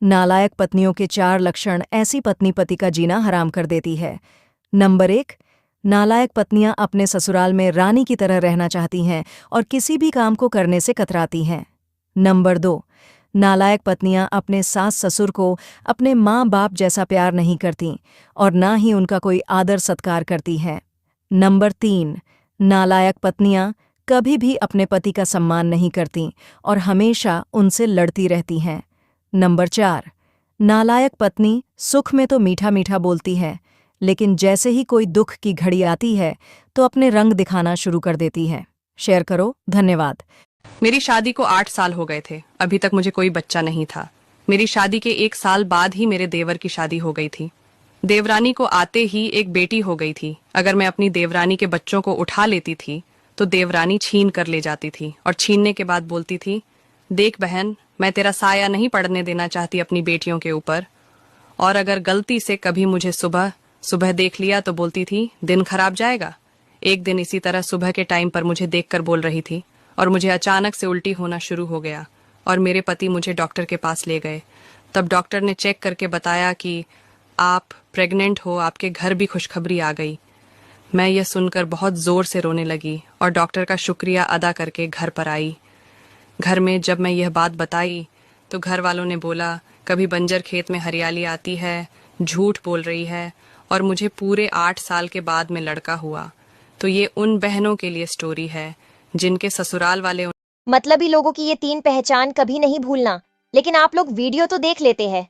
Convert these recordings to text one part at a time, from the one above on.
नालायक पत्नियों के 4 लक्षण ऐसी पत्नी पति का जीना हराम कर देती है। नंबर 1। नालायक पत्नियां अपने ससुराल में रानी की तरह रहना चाहती हैं और किसी भी काम को करने से कतराती हैं। नंबर 2। नालायक पत्नियां अपने सास ससुर को अपने माँ बाप जैसा प्यार नहीं करती और ना ही उनका कोई आदर सत्कार करती हैं। नंबर 3। नालायक पत्नियां कभी भी अपने पति का सम्मान नहीं करती और हमेशा उनसे लड़ती रहती हैं। नंबर 4। नालायक पत्नी सुख में तो मीठा मीठा बोलती है, लेकिन जैसे ही कोई दुख की घड़ी आती है तो अपने रंग दिखाना शुरू कर देती है। शेयर करो। धन्यवाद। मेरी शादी को 8 साल हो गए थे। अभी तक मुझे कोई बच्चा नहीं था। मेरी शादी के 1 साल बाद ही मेरे देवर की शादी हो गई थी। देवरानी को आते ही एक बेटी हो गई थी। अगर मैं अपनी देवरानी के बच्चों को उठा लेती थी तो देवरानी छीन कर ले जाती थी और छीनने के बाद बोलती थी, देख बहन, मैं तेरा साया नहीं पड़ने देना चाहती अपनी बेटियों के ऊपर। और अगर गलती से कभी मुझे सुबह सुबह देख लिया तो बोलती थी, दिन खराब जाएगा। एक दिन इसी तरह सुबह के टाइम पर मुझे देखकर बोल रही थी और मुझे अचानक से उल्टी होना शुरू हो गया और मेरे पति मुझे डॉक्टर के पास ले गए। तब डॉक्टर ने चेक करके बताया कि आप प्रेग्नेंट हो, आपके घर भी खुशखबरी आ गई। मैं यह सुनकर बहुत जोर से रोने लगी और डॉक्टर का शुक्रिया अदा करके घर पर आई। घर में जब मैं यह बात बताई तो घर वालों ने बोला, कभी बंजर खेत में हरियाली आती है, झूठ बोल रही है। और मुझे पूरे 8 साल के बाद में लड़का हुआ। तो ये उन बहनों के लिए स्टोरी है जिनके ससुराल वाले मतलबी लोगों की ये 3 पहचान कभी नहीं भूलना। लेकिन आप लोग वीडियो तो देख लेते हैं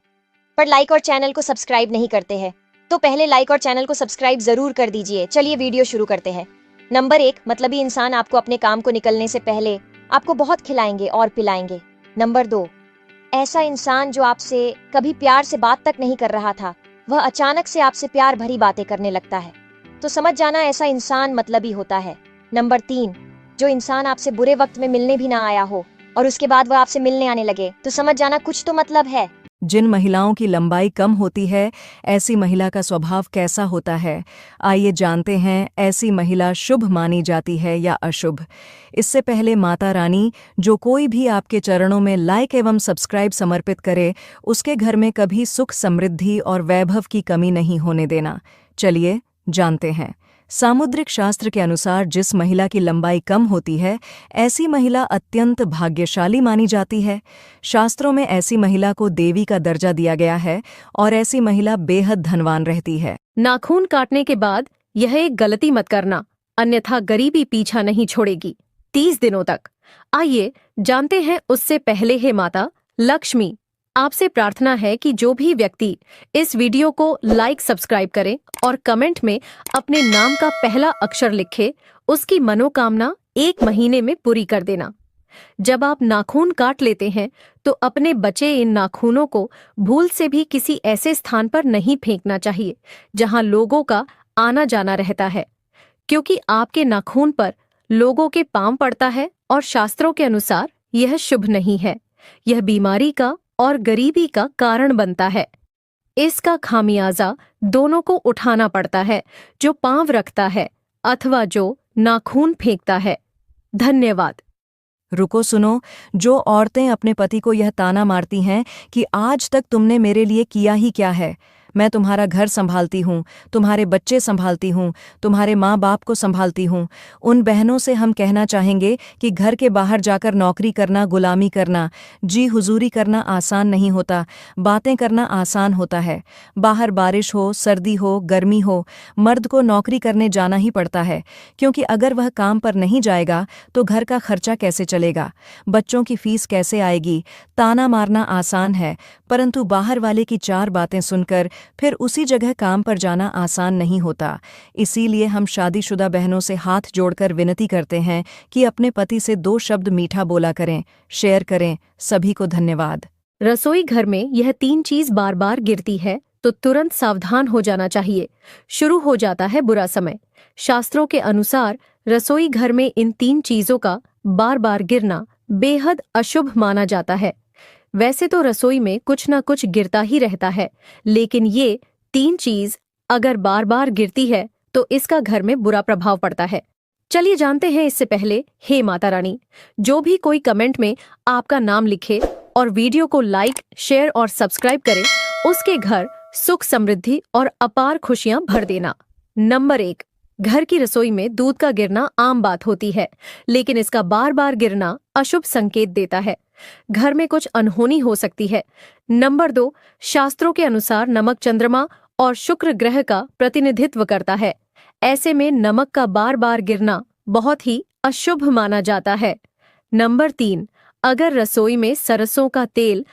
पर लाइक और चैनल को सब्सक्राइब नहीं करते हैं, तो पहले लाइक और चैनल को सब्सक्राइब जरूर कर दीजिए। चलिए वीडियो शुरू करते हैं। नंबर 1। मतलबी इंसान आपको अपने काम को निकलने से पहले आपको बहुत खिलाएंगे और पिलाएंगे। नंबर 2। ऐसा इंसान जो आपसे कभी प्यार से बात तक नहीं कर रहा था, वह अचानक से आपसे प्यार भरी बातें करने लगता है, तो समझ जाना ऐसा इंसान मतलबी होता है। नंबर 3। जो इंसान आपसे बुरे वक्त में मिलने भी ना आया हो और उसके बाद वह आपसे मिलने आने लगे, तो समझ जाना कुछ तो मतलब है। जिन महिलाओं की लंबाई कम होती है, ऐसी महिला का स्वभाव कैसा होता है, आइए जानते हैं। ऐसी महिला शुभ मानी जाती है या अशुभ? इससे पहले माता रानी, जो कोई भी आपके चरणों में लाइक एवं सब्सक्राइब समर्पित करे, उसके घर में कभी सुख समृद्धि और वैभव की कमी नहीं होने देना। चलिए जानते हैं। सामुद्रिक शास्त्र के अनुसार जिस महिला की लंबाई कम होती है, ऐसी महिला अत्यंत भाग्यशाली मानी जाती है। शास्त्रों में ऐसी महिला को देवी का दर्जा दिया गया है और ऐसी महिला बेहद धनवान रहती है। नाखून काटने के बाद यह एक गलती मत करना, अन्यथा गरीबी पीछा नहीं छोड़ेगी 30 दिनों तक। आइए जानते हैं उससे पहले। हे माता लक्ष्मी, आपसे प्रार्थना है कि जो भी व्यक्ति इस वीडियो को लाइक सब्सक्राइब करे और कमेंट में अपने नाम का पहला अक्षर लिखे, उसकी मनोकामना 1 महीने में पूरी कर देना। जब आप नाखून काट लेते हैं तो अपने बचे इन नाखूनों को भूल से भी किसी ऐसे स्थान पर नहीं फेंकना चाहिए जहां लोगों का आना जाना रहता है, क्योंकि आपके नाखून पर लोगों के पांव पड़ता है और शास्त्रों के अनुसार यह शुभ नहीं है। यह बीमारी का और गरीबी का कारण बनता है। इसका खामियाजा दोनों को उठाना पड़ता है, जो पांव रखता है अथवा जो नाखून फेंकता है। धन्यवाद। रुको, सुनो। जो औरतें अपने पति को यह ताना मारती हैं कि आज तक तुमने मेरे लिए किया ही क्या है, मैं तुम्हारा घर संभालती हूँ, तुम्हारे बच्चे संभालती हूँ, तुम्हारे माँ बाप को संभालती हूँ, उन बहनों से हम कहना चाहेंगे कि घर के बाहर जाकर नौकरी करना, गुलामी करना, जी हुजूरी करना आसान नहीं होता। बातें करना आसान होता है। बाहर बारिश हो, सर्दी हो, गर्मी हो, मर्द को नौकरी करने जाना ही पड़ता है, क्योंकि अगर वह काम पर नहीं जाएगा तो घर का खर्चा कैसे चलेगा, बच्चों की फीस कैसे आएगी। ताना मारना आसान है, परंतु बाहर वाले की 4 बातें सुनकर फिर उसी जगह काम पर जाना आसान नहीं होता। इसीलिए हम शादीशुदा बहनों से हाथ जोड़कर विनती करते हैं कि अपने पति से 2 शब्द मीठा बोला करें, शेयर करें। सभी को धन्यवाद। रसोई घर में यह 3 चीज बार बार गिरती है तो तुरंत सावधान हो जाना चाहिए। शुरू हो जाता है बुरा समय। शास्त्रों के अनुसार रसोई घर में इन 3 चीजों का बार बार गिरना बेहद अशुभ माना जाता है। वैसे तो रसोई में कुछ न कुछ गिरता ही रहता है, लेकिन ये 3 चीज अगर बार बार गिरती है तो इसका घर में बुरा प्रभाव पड़ता है। चलिए जानते हैं। इससे पहले हे माता रानी, जो भी कोई कमेंट में आपका नाम लिखे और वीडियो को लाइक, शेयर और सब्सक्राइब करें, उसके घर सुख, समृद्धि और अपार खुशियां भर देना। नंबर 1, घर की रसोई में दूध का गिरना आम बात होती है, लेकिन इसका बार बार गिरना अशुभ संकेत देता है। घर में कुछ अनहोनी हो सकती है। नंबर 2, शास्त्रों के अनुसार नमक चंद्रमा और शुक्र ग्रह का प्रतिनिधित्व करता है। ऐसे में नमक का बार बार गिरना बहुत ही अशुभ माना जाता है। नंबर 3, अगर रसोई में सरसों का तेल